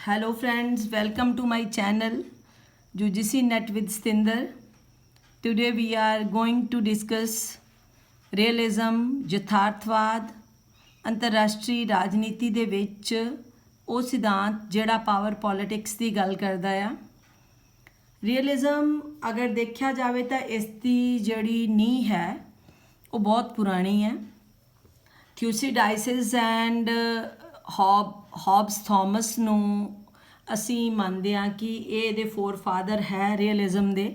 Hello friends, welcome to my channel UGC Net with Stinder. Today we are going to discuss realism, ਯਥਾਰਥਵਾਦ, ਅੰਤਰਰਾਸ਼ਟਰੀ ਰਾਜਨੀਤੀ ਦੇ ਵਿੱਚ ਉਹ ਸਿਧਾਂਤ ਜਿਹੜਾ ਪਾਵਰ ਪੋਲਿਟਿਕਸ ਦੀ ਗੱਲ ਕਰਦਾ ਆ। ਰੀਅਲਿਜ਼ਮ ਅਗਰ ਦੇਖਿਆ ਜਾਵੇ ਤਾਂ ਇਸ ਦੀ ਜਿਹੜੀ ਨੀਂਹ ਹੈ ਉਹ ਬਹੁਤ ਪੁਰਾਣੀ ਹੈ। ਥਿਊਸੀਡਾਈਸਿਸ ਐਂਡ ਹੌਬਸ ਥਾਮਸ ਨੂੰ ਅਸੀਂ ਮੰਨਦੇ ਹਾਂ ਕਿ ਇਹ ਇਹਦੇ ਫੋਰਫਾਦਰ ਹੈ ਰੀਅਲਿਜ਼ਮ ਦੇ।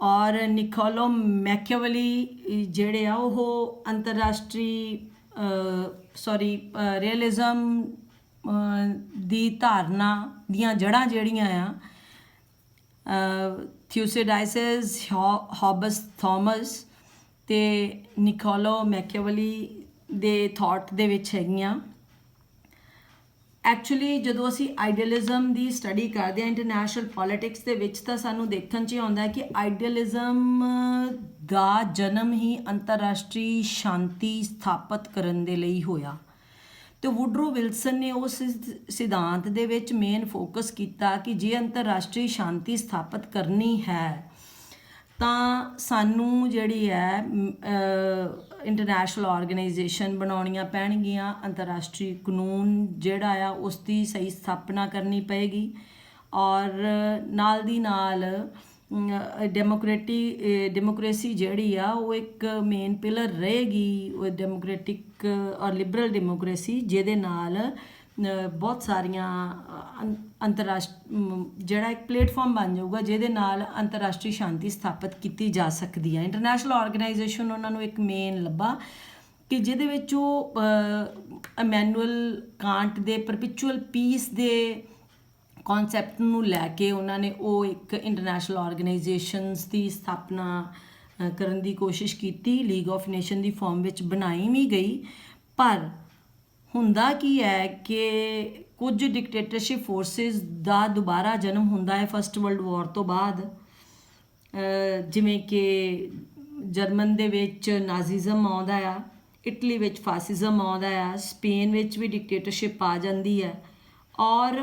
ਔਰ ਨਿਕੋਲੋ ਮੈਕੀਆਵੈਲੀ ਜਿਹੜੇ ਆ ਉਹ ਅੰਤਰਰਾਸ਼ਟਰੀ ਰੀਅਲਿਜ਼ਮ ਦੀ ਧਾਰਨਾ ਦੀਆਂ ਜੜ੍ਹਾਂ ਜਿਹੜੀਆਂ ਆ ਥਿਊਸੀਡਾਈਸਿਸ, ਹੌਬਸ ਥਾਮਸ ਅਤੇ ਨਿਕੋਲੋ ਮੈਕੀਆਵੈਲੀ ਦੇ ਥਾਟ ਦੇ ਵਿੱਚ ਹੈਗੀਆਂ। ਐਕਚੁਅਲੀ ਜਦੋਂ ਅਸੀਂ ਆਈਡੀਅਲਿਜ਼ਮ ਦੀ ਸਟੱਡੀ ਕਰਦੇ ਹਾਂ ਇੰਟਰਨੈਸ਼ਨਲ ਪੋਲਿਟਿਕਸ ਦੇ ਵਿੱਚ ਤਾਂ ਸਾਨੂੰ ਦੇਖਣ 'ਚ ਆਉਂਦਾ ਕਿ ਆਈਡੀਅਲਿਜ਼ਮ ਦਾ ਜਨਮ ਹੀ ਅੰਤਰਰਾਸ਼ਟਰੀ ਸ਼ਾਂਤੀ ਸਥਾਪਿਤ ਕਰਨ ਦੇ ਲਈ ਹੋਇਆ ਅਤੇ ਵੁਡਰੋ ਵਿਲਸਨ ਨੇ ਉਸ ਸਿਧਾਂਤ ਦੇ ਵਿੱਚ ਮੇਨ ਫੋਕਸ ਕੀਤਾ ਕਿ ਜੇ ਅੰਤਰਰਾਸ਼ਟਰੀ ਸ਼ਾਂਤੀ ਸਥਾਪਿਤ ਕਰਨੀ ਹੈ ਤਾਂ ਸਾਨੂੰ ਜਿਹੜੀ ਹੈ ਇੰਟਰਨੈਸ਼ਨਲ ਆਰਗੇਨਾਈਜੇਸ਼ਨ ਬਣਾਉਣੀਆਂ ਪੈਣਗੀਆਂ, ਅੰਤਰਰਾਸ਼ਟਰੀ ਕਾਨੂੰਨ ਜਿਹੜਾ ਆ ਉਸ ਦੀ ਸਹੀ ਸਥਾਪਨਾ ਕਰਨੀ ਪਏਗੀ ਔਰ ਨਾਲ ਦੀ ਨਾਲ ਡੈਮੋਕ੍ਰੇਸੀ ਜਿਹੜੀ ਆ ਉਹ ਇੱਕ ਮੇਨ ਪਿਲਰ ਰਹੇਗੀ, ਉਹ ਡੈਮੋਕ੍ਰੈਟਿਕ ਔਰ ਲਿਬਰਲ ਡੈਮੋਕ੍ਰੇਸੀ, ਜਿਹਦੇ ਨਾਲ ਬਹੁਤ ਸਾਰੀਆਂ ਜਿਹੜਾ ਇੱਕ ਪਲੇਟਫਾਰਮ ਬਣ ਜਾਊਗਾ ਜਿਹਦੇ ਨਾਲ ਅੰਤਰਰਾਸ਼ਟਰੀ ਸ਼ਾਂਤੀ ਸਥਾਪਿਤ ਕੀਤੀ ਜਾ ਸਕਦੀ ਹੈ। ਇੰਟਰਨੈਸ਼ਨਲ ਆਰਗੇਨਾਈਜੇਸ਼ਨ ਉਹਨਾਂ ਨੂੰ ਇੱਕ ਮੇਨ ਲੱਭਾ ਕਿ ਜਿਹਦੇ ਵਿੱਚ ਉਹ ਇਮੈਨੂਅਲ ਕਾਂਟ ਦੇ ਪਰਪੀਚੁਅਲ ਪੀਸ ਦੇ ਕੌਨਸੈਪਟ ਨੂੰ ਲੈ ਕੇ ਉਹਨਾਂ ਨੇ ਉਹ ਇੱਕ ਇੰਟਰਨੈਸ਼ਨਲ ਆਰਗੇਨਾਈਜੇਸ਼ਨਸ ਦੀ ਸਥਾਪਨਾ ਕਰਨ ਦੀ ਕੋਸ਼ਿਸ਼ ਕੀਤੀ। League of nation the farm ਵਿੱਚ ਬਣਾਈ ਵੀ ਗਈ, ਪਰ ਹੁੰਦਾ ਕੀ ਹੈ ਕਿ ਕੁਝ ਡਿਕਟੇਟਰਸ਼ਿਪ ਫੋਰਸਿਸ ਦਾ ਦੁਬਾਰਾ ਜਨਮ ਹੁੰਦਾ ਹੈ ਫਸਟ ਵਰਲਡ ਵਾਰ ਤੋਂ ਬਾਅਦ। ਜਿਵੇਂ ਕਿ ਜਰਮਨ ਦੇ ਵਿੱਚ ਨਾਜ਼ੀਜ਼ਮ ਆਉਂਦਾ ਆ, ਇਟਲੀ ਵਿੱਚ ਫਾਸਿਜ਼ਮ ਆਉਂਦਾ ਆ, ਸਪੇਨ ਵਿੱਚ ਵੀ ਡਿਕਟੇਟਰਸ਼ਿਪ ਆ ਜਾਂਦੀ ਹੈ ਔਰ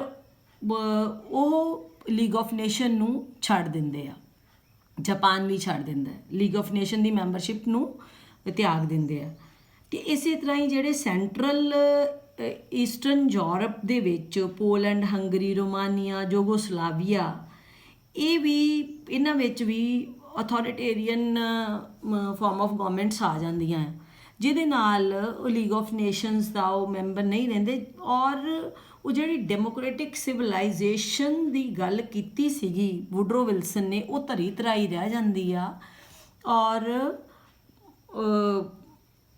ਉਹ ਲੀਗ ਆਫ ਨੇਸ਼ਨ ਨੂੰ ਛੱਡ ਦਿੰਦੇ ਆ। ਜਾਪਾਨ ਵੀ ਛੱਡ ਦਿੰਦਾ, league of nation the membership ਨੂੰ ਤਿਆਗ ਦਿੰਦੇ ਆ। ਅਤੇ ਇਸੇ ਤਰ੍ਹਾਂ ਹੀ ਜਿਹੜੇ ਸੈਂਟਰਲ ਈਸਟਰਨ ਯੂਰਪ ਦੇ ਵਿੱਚ ਪੋਲੈਂਡ, ਹੰਗਰੀ, ਰੋਮਾਨੀਆ, ਯੂਗੋਸਲਾਵੀਆ, ਇਹ ਵੀ ਇਹਨਾਂ ਵਿੱਚ ਵੀ ਅਥੋਰੀਟੇਰੀਅਨ ਫਾਰਮ ਆਫ ਗਵਰਨਮੈਂਟਸ ਆ ਜਾਂਦੀਆਂ, ਜਿਹਦੇ ਨਾਲ ਉਹ ਲੀਗ ਆਫ ਨੇਸ਼ਨਸ ਦਾ ਉਹ ਮੈਂਬਰ ਨਹੀਂ ਰਹਿੰਦੇ ਔਰ ਉਹ ਜਿਹੜੀ ਡੈਮੋਕ੍ਰੈਟਿਕ ਸਿਵਲਾਈਜੇਸ਼ਨ ਦੀ ਗੱਲ ਕੀਤੀ ਸੀਗੀ ਵੁਡਰੋ ਵਿਲਸਨ ਨੇ, ਉਹ ਧਰੀ ਧਰਾਈ ਰਹਿ ਜਾਂਦੀ ਆ ਔਰ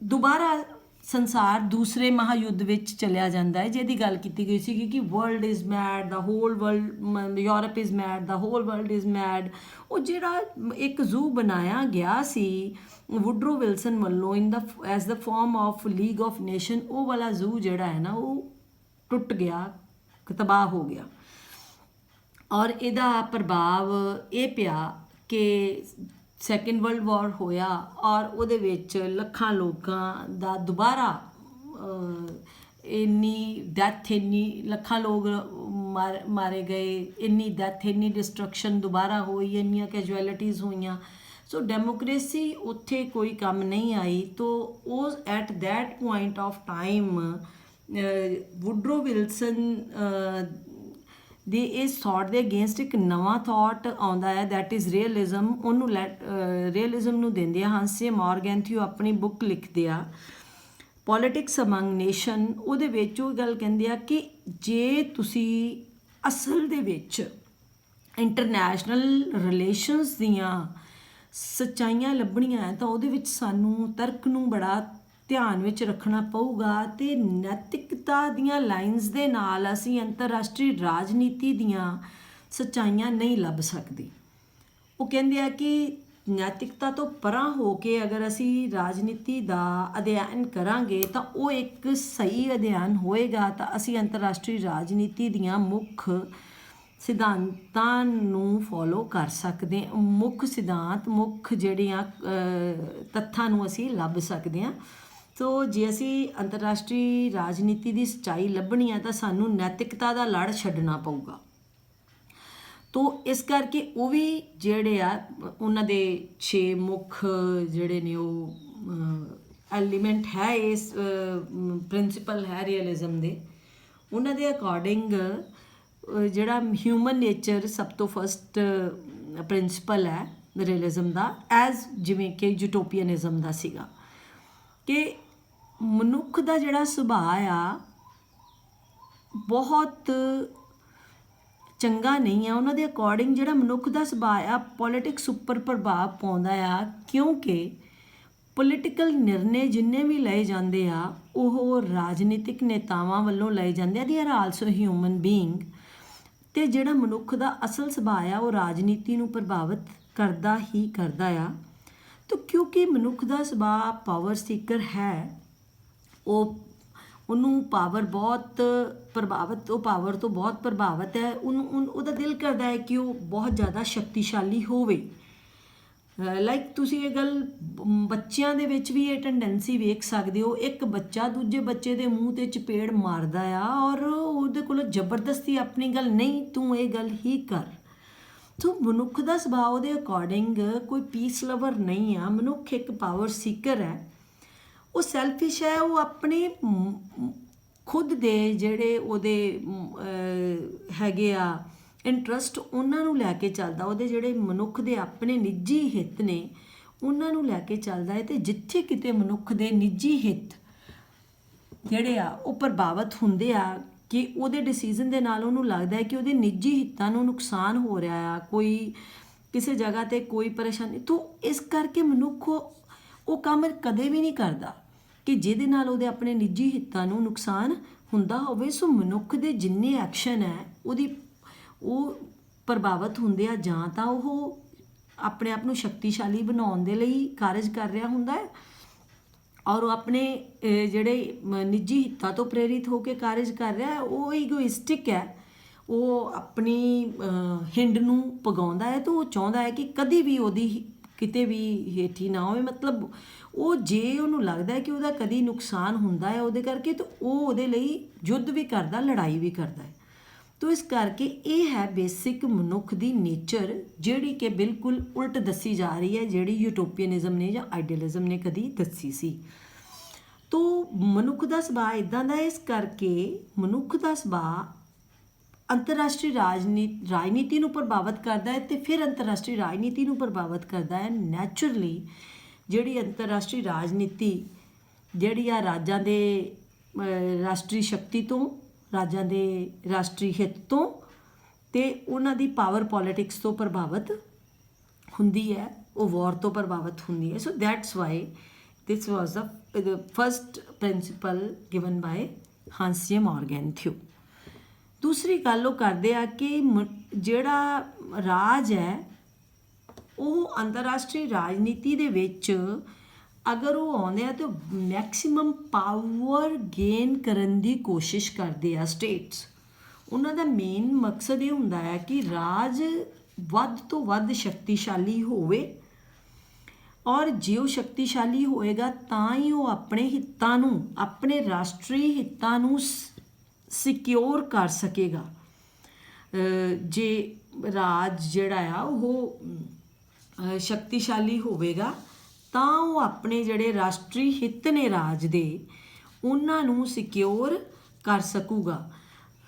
ਦੁਬਾਰਾ ਸੰਸਾਰ ਦੂਸਰੇ ਮਹਾਯੁੱਧ ਵਿੱਚ ਚਲਿਆ ਜਾਂਦਾ ਹੈ, ਜਿਹਦੀ ਗੱਲ ਕੀਤੀ ਗਈ ਸੀ ਕਿ world is mad, the whole world, Europe is mad, the whole world is mad. ਉਹ ਜਿਹੜਾ ਇੱਕ ਜ਼ੂ ਬਣਾਇਆ ਗਿਆ ਸੀ ਵੁਡਰੋ ਵਿਲਸਨ ਵੱਲੋਂ as the form of League of Nation, ਉਹ ਵਾਲਾ ਜ਼ੂ ਜਿਹੜਾ ਹੈ ਨਾ ਉਹ ਟੁੱਟ ਗਿਆ, ਤਬਾਹ ਹੋ ਗਿਆ ਔਰ ਇਹਦਾ ਪ੍ਰਭਾਵ ਇਹ ਪਿਆ ਕਿ ਸੈਕਿੰਡ ਵਰਲਡ ਵਾਰ ਹੋਇਆ ਔਰ ਉਹਦੇ ਵਿੱਚ ਲੱਖਾਂ ਲੋਕਾਂ ਦਾ ਦੁਬਾਰਾ ਇੰਨੀ ਲੱਖਾਂ ਲੋਕ ਮਾਰੇ ਗਏ, ਇੰਨੀ ਡੈਥ, ਇੰਨੀ ਡਿਸਟਰਕਸ਼ਨ ਦੁਬਾਰਾ ਹੋਈ, ਇੰਨੀਆਂ ਕੈਜੁਅਲਿਟੀਜ਼ ਹੋਈਆਂ। ਸੋ ਡੈਮੋਕ੍ਰੇਸੀ ਉੱਥੇ ਕੋਈ ਕੰਮ ਨਹੀਂ ਆਈ। ਤੋ ਉਹ at that point of time Woodrow Wilson ਦੇ ਇਸ ਥਾਟ ਦੇ ਅਗੇਂਸਟ ਇੱਕ ਨਵਾਂ ਥਾਟ ਆਉਂਦਾ ਹੈ, ਦੈਟ ਇਜ਼ ਰੀਅਲਿਜ਼ਮ। ਉਹਨੂੰ ਰੀਅਲਿਜ਼ਮ ਨੂੰ ਦਿੰਦੇ ਆ ਹਾਂਸੇ ਮੋਰਗੈਂਥਿਊ ਆਪਣੀ ਬੁੱਕ ਲਿਖਦੇ ਆ ਪੋਲਿਟਿਕਸ ਅਮੰਗ ਨੇਸ਼ਨ। ਉਹਦੇ ਵਿੱਚ ਉਹ ਗੱਲ ਕਹਿੰਦੇ ਆ ਕਿ ਜੇ ਤੁਸੀਂ ਅਸਲ ਦੇ ਵਿੱਚ ਇੰਟਰਨੈਸ਼ਨਲ ਰਿਲੇਸ਼ਨਸ ਦੀਆਂ ਸੱਚਾਈਆਂ ਲੱਭਣੀਆਂ ਹੈ ਤਾਂ ਉਹਦੇ ਵਿੱਚ ਸਾਨੂੰ ਤਰਕ ਨੂੰ ਬੜਾ ਧਿਆਨ ਵਿੱਚ ਰੱਖਣਾ ਪਊਗਾ ਅਤੇ ਨੈਤਿਕਤਾ ਦੀਆਂ ਲਾਈਨਸ ਦੇ ਨਾਲ ਅਸੀਂ ਅੰਤਰਰਾਸ਼ਟਰੀ ਰਾਜਨੀਤੀ ਦੀਆਂ ਸੱਚਾਈਆਂ ਨਹੀਂ ਲੱਭ ਸਕਦੇ। ਉਹ ਕਹਿੰਦੇ ਆ ਕਿ ਨੈਤਿਕਤਾ ਤੋਂ ਪਰਾਂ ਹੋ ਕੇ ਅਗਰ ਅਸੀਂ ਰਾਜਨੀਤੀ ਦਾ ਅਧਿਐਨ ਕਰਾਂਗੇ ਤਾਂ ਉਹ ਇੱਕ ਸਹੀ ਅਧਿਐਨ ਹੋਏਗਾ ਤਾਂ ਅਸੀਂ ਅੰਤਰਰਾਸ਼ਟਰੀ ਰਾਜਨੀਤੀ ਦੀਆਂ ਮੁੱਖ ਸਿਧਾਂਤਾਂ ਨੂੰ ਫੋਲੋ ਕਰ ਸਕਦੇ ਹਾਂ, ਮੁੱਖ ਸਿਧਾਂਤ, ਮੁੱਖ ਜਿਹੜੀਆਂ ਤੱਥਾਂ ਨੂੰ ਅਸੀਂ ਲੱਭ ਸਕਦੇ ਹਾਂ ਸੋ ਜੇ ਅਸੀਂ ਅੰਤਰਰਾਸ਼ਟਰੀ ਰਾਜਨੀਤੀ ਦੀ ਸੱਚਾਈ ਲੱਭਣੀ ਆ ਤਾਂ ਸਾਨੂੰ ਨੈਤਿਕਤਾ ਦਾ ਲੜ ਛੱਡਣਾ ਪਊਗਾ। ਤੋ ਇਸ ਕਰਕੇ ਉਹ ਵੀ ਜਿਹੜੇ ਆ ਉਹਨਾਂ ਦੇ 6 ਮੁੱਖ ਜਿਹੜੇ ਨੇ ਉਹ ਐਲੀਮੈਂਟ ਹੈ ਇਸ ਪ੍ਰਿੰਸੀਪਲ ਹੈ ਰੀਅਲਿਜ਼ਮ ਦੇ। ਉਹਨਾਂ ਦੇ ਅਕੋਰਡਿੰਗ ਜਿਹੜਾ ਹਿਊਮਨ ਨੇਚਰ ਸਭ ਤੋਂ ਫਸਟ ਪ੍ਰਿੰਸੀਪਲ ਹੈ ਰੀਅਲਿਜ਼ਮ ਦਾ, ਐਜ਼ ਜਿਵੇਂ ਕਿ ਯੂਟੋਪੀਅਨਿਜ਼ਮ ਦਾ ਸੀਗਾ ਕਿ ਮਨੁੱਖ ਦਾ ਜਿਹੜਾ ਸੁਭਾਅ ਆ ਬਹੁਤ ਚੰਗਾ ਨਹੀਂ ਆ। ਉਹਨਾਂ ਦੇ ਅਕੋਰਡਿੰਗ ਜਿਹੜਾ ਮਨੁੱਖ ਦਾ ਸੁਭਾਅ ਆ ਪੋਲੀਟਿਕਸ ਉੱਪਰ ਪ੍ਰਭਾਵ ਪਾਉਂਦਾ ਆ, ਕਿਉਂਕਿ ਪੋਲੀਟੀਕਲ ਨਿਰਣੇ ਜਿੰਨੇ ਵੀ ਲਏ ਜਾਂਦੇ ਆ ਉਹ ਰਾਜਨੀਤਿਕ ਨੇਤਾਵਾਂ ਵੱਲੋਂ ਲਏ ਜਾਂਦੇ ਆ। They are also human being. ਅਤੇ ਜਿਹੜਾ ਮਨੁੱਖ ਦਾ ਅਸਲ ਸੁਭਾਅ ਆ ਉਹ ਰਾਜਨੀਤੀ ਨੂੰ ਪ੍ਰਭਾਵਿਤ ਕਰਦਾ ਹੀ ਕਰਦਾ ਆ। ਤਾਂ ਕਿਉਂਕਿ ਮਨੁੱਖ ਦਾ ਸੁਭਾਅ ਪਾਵਰ ਸੀਕਰ ਹੈ, ਉਹਨੂੰ ਪਾਵਰ ਬਹੁਤ ਪ੍ਰਭਾਵਿਤ, ਉਹ ਪਾਵਰ ਤੋਂ ਬਹੁਤ ਪ੍ਰਭਾਵਿਤ ਹੈ। ਉਹਦਾ ਦਿਲ ਕਰਦਾ ਹੈ ਕਿ ਉਹ ਬਹੁਤ ਜ਼ਿਆਦਾ ਸ਼ਕਤੀਸ਼ਾਲੀ ਹੋਵੇ। ਲਾਈਕ ਤੁਸੀਂ ਇਹ ਗੱਲ ਬੱਚਿਆਂ ਦੇ ਵਿੱਚ ਵੀ ਇਹ ਟੈਂਡੈਂਸੀ ਵੇਖ ਸਕਦੇ ਹੋ। ਇੱਕ ਬੱਚਾ ਦੂਜੇ ਬੱਚੇ ਦੇ ਮੂੰਹ 'ਤੇ ਚਪੇੜ ਮਾਰਦਾ ਆ ਔਰ ਉਹਦੇ ਕੋਲੋਂ ਜ਼ਬਰਦਸਤੀ ਆਪਣੀ ਗੱਲ, ਨਹੀਂ ਤੂੰ ਇਹ ਗੱਲ ਹੀ ਕਰ। ਸੋ ਮਨੁੱਖ ਦਾ ਸੁਭਾਅ ਉਹਦੇ ਅਕੋਰਡਿੰਗ ਕੋਈ ਪੀਸ ਲਵਰ ਨਹੀਂ ਆ। ਮਨੁੱਖ ਇੱਕ ਪਾਵਰ ਸੀਕਰ ਹੈ, ਉਹ ਸੈਲਫਿਸ਼ ਹੈ। ਉਹ ਆਪਣੇ ਖੁਦ ਦੇ ਜਿਹੜੇ ਉਹਦੇ ਹੈਗੇ ਆ ਇੰਟਰਸਟ, ਉਹਨਾਂ ਨੂੰ ਲੈ ਕੇ ਚੱਲਦਾ। ਉਹਦੇ ਜਿਹੜੇ ਮਨੁੱਖ ਦੇ ਆਪਣੇ ਨਿੱਜੀ ਹਿੱਤ ਨੇ ਉਹਨਾਂ ਨੂੰ ਲੈ ਕੇ ਚੱਲਦਾ ਹੈ। ਅਤੇ ਜਿੱਥੇ ਕਿਤੇ ਮਨੁੱਖ ਦੇ ਨਿੱਜੀ ਹਿੱਤ ਜਿਹੜੇ ਆ ਉਹ ਪ੍ਰਭਾਵਿਤ ਹੁੰਦੇ ਆ ਕਿ ਉਹਦੇ ਡਿਸੀਜ਼ਨ ਦੇ ਨਾਲ ਉਹਨੂੰ ਲੱਗਦਾ ਹੈ ਕਿ ਉਹਦੇ ਨਿੱਜੀ ਹਿੱਤਾਂ ਨੂੰ ਨੁਕਸਾਨ ਹੋ ਰਿਹਾ ਆ, ਕੋਈ ਕਿਸੇ ਜਗ੍ਹਾ 'ਤੇ ਕੋਈ ਪਰੇਸ਼ਾਨੀ, ਤਾਂ ਇਸ ਕਰਕੇ ਮਨੁੱਖ ਉਹ ਕੰਮ ਕਦੇ ਵੀ ਨਹੀਂ ਕਰਦਾ ਕਿ ਜਿਹਦੇ ਨਾਲ ਉਹਦੇ ਆਪਣੇ ਨਿੱਜੀ ਹਿੱਤਾਂ ਨੂੰ ਨੁਕਸਾਨ ਹੁੰਦਾ ਹੋਵੇ। ਸੋ ਮਨੁੱਖ ਦੇ ਜਿੰਨੇ ਐਕਸ਼ਨ ਹੈ ਉਹ ਪ੍ਰਭਾਵਿਤ ਹੁੰਦੇ ਆ, ਜਾਂ ਤਾਂ ਉਹ ਆਪਣੇ ਆਪ ਨੂੰ ਸ਼ਕਤੀਸ਼ਾਲੀ ਬਣਾਉਣ ਦੇ ਲਈ ਕਾਰਜ ਕਰ ਰਿਹਾ ਹੁੰਦਾ ਹੈ ਔਰ ਉਹ ਆਪਣੇ ਜਿਹੜੇ ਨਿੱਜੀ ਹਿੱਤਾਂ ਤੋਂ ਪ੍ਰੇਰਿਤ ਹੋ ਕੇ ਕਾਰਜ ਕਰ ਰਿਹਾ ਹੈ। ਉਹ ਈਗੋਇਸਟਿਕ ਹੈ, ਉਹ ਆਪਣੀ ਹਿੰਡ ਨੂੰ ਪਗਾਉਂਦਾ ਹੈ। ਤਾਂ ਉਹ ਚਾਹੁੰਦਾ ਹੈ ਕਿ ਕਦੀ ਵੀ ਉਹਦੀ ਕਿਤੇ ਵੀ ਹੇਠੀ ਨਾ ਹੋਵੇ। ਮਤਲਬ ਉਹ ਜੇ ਉਹਨੂੰ ਲੱਗਦਾ ਹੈ ਕਿ ਉਹਦਾ ਕਦੀ ਨੁਕਸਾਨ ਹੁੰਦਾ ਹੈ ਉਹਦੇ ਕਰਕੇ, ਤਾਂ ਉਹ ਉਹਦੇ ਲਈ ਯੁੱਧ ਵੀ ਕਰਦਾ, ਲੜਾਈ ਵੀ ਕਰਦਾ ਹੈ। ਤੋ ਇਸ ਕਰਕੇ ਇਹ ਹੈ ਬੇਸਿਕ ਮਨੁੱਖ ਦੀ ਨੇਚਰ, ਜਿਹੜੀ ਕਿ ਬਿਲਕੁਲ ਉਲਟ ਦੱਸੀ ਜਾ ਰਹੀ ਹੈ ਜਿਹੜੀ ਯੂਟੋਪੀਅਨਿਜ਼ਮ ਨੇ ਜਾਂ ਆਈਡੀਅਲਿਜ਼ਮ ਨੇ ਕਦੀ ਦੱਸੀ ਸੀ। ਤੋ ਮਨੁੱਖ ਦਾ ਸੁਭਾਅ ਇੱਦਾਂ ਦਾ, ਇਸ ਕਰਕੇ ਮਨੁੱਖ ਦਾ ਸੁਭਾਅ ਅੰਤਰਰਾਸ਼ਟਰੀ ਰਾਜਨੀਤੀ ਨੂੰ ਪ੍ਰਭਾਵਿਤ ਕਰਦਾ ਹੈ ਅਤੇ ਫਿਰ ਅੰਤਰਰਾਸ਼ਟਰੀ ਰਾਜਨੀਤੀ ਨੂੰ ਪ੍ਰਭਾਵਿਤ ਕਰਦਾ ਹੈ। ਨੈਚੁਰਲੀ ਜਿਹੜੀ ਅੰਤਰਰਾਸ਼ਟਰੀ ਰਾਜਨੀਤੀ ਜਿਹੜੀ ਆ ਰਾਜਾਂ ਦੇ ਰਾਸ਼ਟਰੀ ਸ਼ਕਤੀ ਤੋਂ, ਰਾਜਾਂ ਦੇ ਰਾਸ਼ਟਰੀ ਹਿੱਤ ਤੋਂ ਅਤੇ ਉਹਨਾਂ ਦੀ ਪਾਵਰ ਪੋਲੀਟਿਕਸ ਤੋਂ ਪ੍ਰਭਾਵਿਤ ਹੁੰਦੀ ਹੈ, ਉਹ ਵਾਰ ਤੋਂ ਪ੍ਰਭਾਵਿਤ ਹੁੰਦੀ ਹੈ। So that's why this was the first principle given by Hans J. Morgenthau। ਦੂਸਰੀ ਗੱਲ ਉਹ ਕਰਦੇ ਆ ਕਿ ਜਿਹੜਾ ਰਾਜ ਹੈ ਉਹ ਅੰਤਰਰਾਸ਼ਟਰੀ ਰਾਜਨੀਤੀ ਦੇ ਵਿੱਚ ਅਗਰ ਉਹ ਆਉਂਦੇ ਆ ਤਾਂ ਮੈਕਸਿਮਮ ਪਾਵਰ ਗੇਨ ਕਰਨ ਦੀ ਕੋਸ਼ਿਸ਼ ਕਰਦੇ ਆ ਸਟੇਟਸ। ਉਹਨਾਂ ਦਾ ਮੇਨ ਮਕਸਦ ਇਹ ਹੁੰਦਾ ਹੈ ਕਿ ਰਾਜ ਵੱਧ ਤੋਂ ਵੱਧ ਸ਼ਕਤੀਸ਼ਾਲੀ ਹੋਵੇ ਔਰ ਜੇ ਉਹ ਸ਼ਕਤੀਸ਼ਾਲੀ ਹੋਏਗਾ ਤਾਂ ਹੀ ਉਹ ਆਪਣੇ ਹਿੱਤਾਂ ਨੂੰ, ਆਪਣੇ ਰਾਸ਼ਟਰੀ ਹਿੱਤਾਂ ਨੂੰ ਸਿਕਿਉਰ ਕਰ ਸਕੇਗਾ। ਜੇ ਰਾਜ ਜਿਹੜਾ ਆ ਉਹ ਸ਼ਕਤੀਸ਼ਾਲੀ ਹੋਵੇਗਾ ਤਾਂ ਉਹ ਆਪਣੇ ਜਿਹੜੇ ਰਾਸ਼ਟਰੀ ਹਿੱਤ ਨੇ ਰਾਜ ਦੇ, ਉਹਨਾਂ ਨੂੰ ਸਿਕਿਉਰ ਕਰ ਸਕੂਗਾ।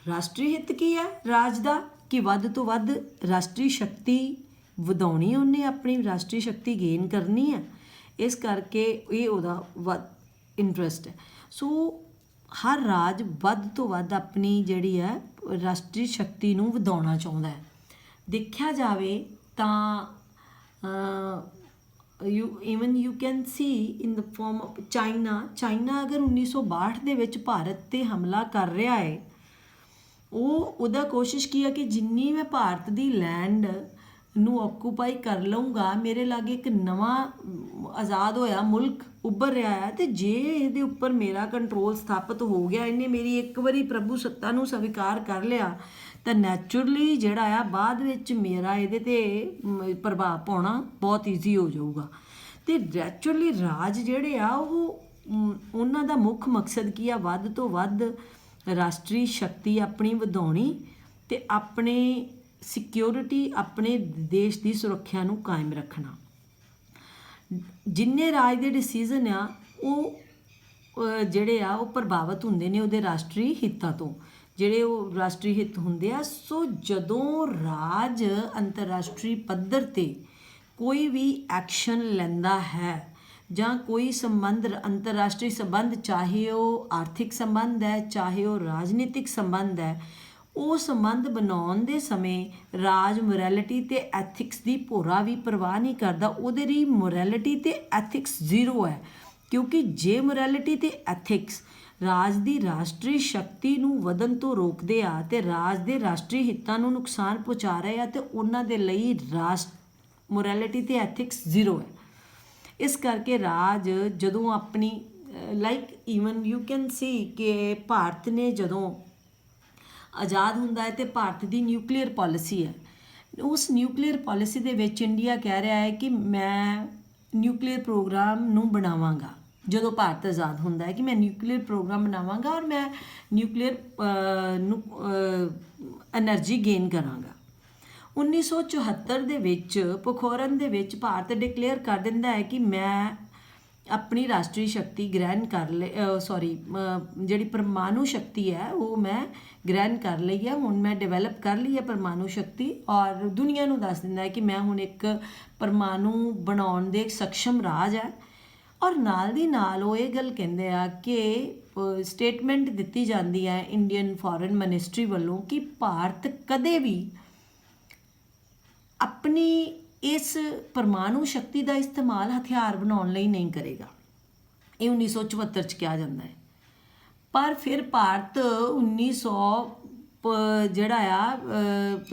ਰਾਸ਼ਟਰੀ ਹਿੱਤ ਕੀ ਹੈ ਰਾਜ ਦਾ? ਕਿ ਵੱਧ ਤੋਂ ਵੱਧ ਰਾਸ਼ਟਰੀ ਸ਼ਕਤੀ ਵਧਾਉਣੀ, ਉਹਨੇ ਆਪਣੀ ਰਾਸ਼ਟਰੀ ਸ਼ਕਤੀ ਗੇਨ ਕਰਨੀ ਹੈ। ਇਸ ਕਰਕੇ ਇਹ ਉਹਦਾ ਵੱਧ ਇੰਟਰਸਟ ਹੈ। ਸੋ ਹਰ ਰਾਜ ਵੱਧ ਤੋਂ ਵੱਧ ਆਪਣੀ ਜਿਹੜੀ ਹੈ ਰਾਸ਼ਟਰੀ ਸ਼ਕਤੀ ਨੂੰ ਵਧਾਉਣਾ ਚਾਹੁੰਦਾ ਹੈ। ਦੇਖਿਆ ਜਾਵੇ ਤਾਂ you can see in the form of China ਅਗਰ 1962 ਦੇ ਵਿੱਚ ਭਾਰਤ 'ਤੇ ਹਮਲਾ ਕਰ ਰਿਹਾ ਹੈ, ਉਹਦਾ ਕੋਸ਼ਿਸ਼ ਕੀ ਹੈ ਕਿ ਜਿੰਨੀ ਮੈਂ ਭਾਰਤ ਦੀ ਲੈਂਡ ਨੂੰ ਆਕੂਪਾਈ ਕਰ ਲਊਂਗਾ, ਮੇਰੇ ਲਾਗੇ ਇੱਕ ਨਵਾਂ ਆਜ਼ਾਦ ਹੋਇਆ ਮੁਲਕ ਉੱਭਰ ਰਿਹਾ ਹੈ ਅਤੇ ਜੇ ਇਹਦੇ ਉੱਪਰ ਮੇਰਾ ਕੰਟਰੋਲ ਸਥਾਪਿਤ ਹੋ ਗਿਆ, ਇਹਨੇ ਮੇਰੀ ਇੱਕ ਵਾਰੀ ਪ੍ਰਭੂ ਸੱਤਾ ਨੂੰ ਸਵੀਕਾਰ ਕਰ ਲਿਆ, ਤਾਂ ਨੈਚੁਰਲੀ ਜਿਹੜਾ ਆ ਬਾਅਦ ਵਿੱਚ ਮੇਰਾ ਇਹਦੇ 'ਤੇ ਪ੍ਰਭਾਵ ਪਾਉਣਾ ਬਹੁਤ ਈਜ਼ੀ ਹੋ ਜਾਊਗਾ। ਅਤੇ ਨੈਚੁਰਲੀ ਰਾਜ ਜਿਹੜੇ ਆ ਉਹ ਉਹਨਾਂ ਦਾ ਮੁੱਖ ਮਕਸਦ ਕੀ ਆ, ਵੱਧ ਤੋਂ ਵੱਧ ਰਾਸ਼ਟਰੀ ਸ਼ਕਤੀ ਆਪਣੀ ਵਧਾਉਣੀ ਤੇ ਆਪਣੇ ਸਿਕਿਉਰਿਟੀ, ਆਪਣੇ ਦੇਸ਼ ਦੀ ਸੁਰੱਖਿਆ ਨੂੰ ਕਾਇਮ ਰੱਖਣਾ। ਜਿੰਨੇ ਰਾਜ ਦੇ ਡਿਸੀਜ਼ਨ ਆ ਉਹ ਜਿਹੜੇ ਆ ਉਹ ਪ੍ਰਭਾਵਿਤ ਹੁੰਦੇ ਨੇ ਉਹਦੇ ਰਾਸ਼ਟਰੀ ਹਿੱਤਾਂ ਤੋਂ, ਜਿਹੜੇ ਉਹ ਰਾਸ਼ਟਰੀ ਹਿੱਤ ਹੁੰਦੇ ਆ। ਸੋ ਜਦੋਂ ਰਾਜ ਅੰਤਰਰਾਸ਼ਟਰੀ ਪੱਧਰ 'ਤੇ ਕੋਈ ਵੀ ਐਕਸ਼ਨ ਲੈਂਦਾ ਹੈ ਜਾਂ ਕੋਈ ਸੰਬੰਧ, ਅੰਤਰਰਾਸ਼ਟਰੀ ਸੰਬੰਧ, ਚਾਹੇ ਉਹ ਆਰਥਿਕ ਸੰਬੰਧ ਹੈ, ਚਾਹੇ ਉਹ ਰਾਜਨੀਤਿਕ ਸੰਬੰਧ ਹੈ, ਉਹ ਸੰਬੰਧ ਬਣਾਉਣ ਦੇ ਸਮੇਂ ਰਾਜ ਮੋਰੈਲਿਟੀ ਤੇ ਐਥਿਕਸ ਦੀ ਭੋਰਾ ਵੀ ਪਰਵਾਹ ਨਹੀਂ ਕਰਦਾ। ਉਹਦੇ ਲਈ ਮੋਰੈਲਿਟੀ ਤੇ ਐਥਿਕਸ ਜ਼ੀਰੋ ਹੈ, ਕਿਉਂਕਿ ਜੇ ਮੋਰੈਲਿਟੀ ਤੇ ਐਥਿਕਸ ਰਾਜ ਦੀ ਰਾਸ਼ਟਰੀ ਸ਼ਕਤੀ ਨੂੰ ਵਧਣ ਤੋਂ ਰੋਕਦੇ ਆ ਤੇ ਰਾਜ ਦੇ ਰਾਸ਼ਟਰੀ ਹਿੱਤਾਂ ਨੂੰ ਨੁਕਸਾਨ ਪਹੁੰਚਾ ਰਹੇ ਆ ਤੇ ਉਹਨਾਂ ਦੇ ਲਈ ਮੋਰੈਲਿਟੀ ਤੇ ਐਥਿਕਸ ਜ਼ੀਰੋ ਹੈ। ਇਸ ਕਰਕੇ ਰਾਜ ਜਦੋਂ ਆਪਣੀ like even you can see ਕਿ ਭਾਰਤ ਨੇ ਜਦੋਂ ਆਜ਼ਾਦ ਹੁੰਦਾ ਹੈ ਤੇ ਭਾਰਤ ਦੀ ਨਿਊਕਲੀਅਰ ਪਾਲਿਸੀ ਹੈ, ਉਸ ਨਿਊਕਲੀਅਰ ਪਾਲਿਸੀ ਦੇ ਵਿੱਚ ਇੰਡੀਆ ਕਹਿ ਰਿਹਾ ਹੈ ਕਿ ਮੈਂ ਨਿਊਕਲੀਅਰ ਪ੍ਰੋਗਰਾਮ ਨੂੰ ਬਣਾਵਾਂਗਾ। ਜਦੋਂ ਭਾਰਤ ਆਜ਼ਾਦ ਹੁੰਦਾ ਹੈ ਕਿ ਮੈਂ ਨਿਊਕਲੀਅਰ ਪ੍ਰੋਗਰਾਮ ਬਣਾਵਾਂਗਾ ਔਰ ਮੈਂ ਨਿਊਕਲੀਅਰ ਨੂੰ ਐਨਰਜੀ ਗੇਨ ਕਰਾਂਗਾ। 1974 ਦੇ ਵਿੱਚ ਪੋਖਰਨ ਦੇ ਵਿੱਚ ਭਾਰਤ ਡਿਕਲੇਅਰ ਕਰ ਦਿੰਦਾ ਹੈ ਕਿ ਮੈਂ ਆਪਣੀ ਰਾਸ਼ਟਰੀ ਸ਼ਕਤੀ ਗ੍ਰਹਿਣ ਕਰ ਜਿਹੜੀ ਪਰਮਾਣੂ ਸ਼ਕਤੀ ਹੈ ਉਹ ਮੈਂ ਗ੍ਰਹਿਣ ਕਰ ਲਈ ਹੈ, ਹੁਣ ਮੈਂ ਡਿਵੈਲਪ ਕਰ ਲਈ ਹੈ ਪਰਮਾਣੂ ਸ਼ਕਤੀ, ਔਰ ਦੁਨੀਆ ਨੂੰ ਦੱਸ ਦਿੰਦਾ ਹੈ ਕਿ ਮੈਂ ਹੁਣ ਇੱਕ ਪਰਮਾਣੂ ਬਣਾਉਣ ਦੇ ਸક્ષਮ ਰਾਜ ਹੈ। ਔਰ ਨਾਲ ਦੀ ਨਾਲ ਉਹ ਇਹ ਗੱਲ ਕਹਿੰਦੇ ਆ ਕਿ ਸਟੇਟਮੈਂਟ ਦਿੱਤੀ ਜਾਂਦੀ ਹੈ ਇੰਡੀਅਨ ਫੋਰਨ ਮਿਨਿਸਟਰੀ ਵੱਲੋਂ ਕਿ ਭਾਰਤ ਕਦੇ ਵੀ ਆਪਣੀ ਇਸ ਪਰਮਾਣੂ ਸ਼ਕਤੀ ਦਾ ਇਸਤੇਮਾਲ ਹਥਿਆਰ ਬਣਾਉਣ ਲਈ ਨਹੀਂ ਕਰੇਗਾ। ਇਹ 1974 'ਚ ਕਿਹਾ ਜਾਂਦਾ ਹੈ। ਪਰ ਫਿਰ ਭਾਰਤ 1900 ਜਿਹੜਾ ਆ